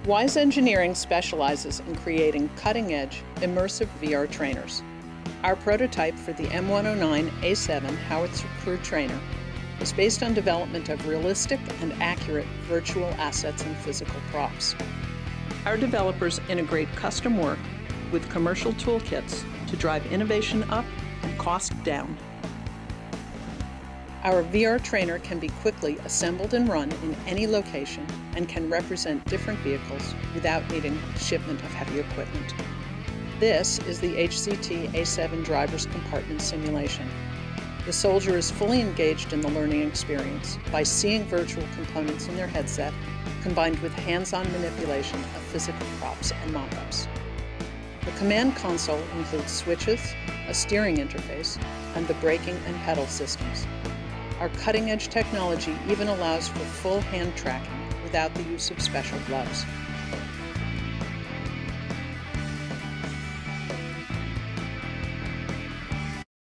WisEngineering specializes in creating cutting-edge, immersive VR trainers. Our prototype for the M109A7 Howitzer Crew Trainer is based on development of realistic and accurate virtual assets and physical props. Our developers integrate custom work with commercial toolkits to drive innovation up and cost down. Our VR trainer can be quickly assembled and run in any location and can represent different vehicles without needing shipment of heavy equipment. This is the HCT A7 driver's compartment simulation. The soldier is fully engaged in the learning experience by seeing virtual components in their headset, combined with hands-on manipulation of physical props and mock-ups. The command console includes switches, a steering interface, and the braking and pedal systems. Our cutting-edge technology even allows for full hand tracking without the use of special gloves.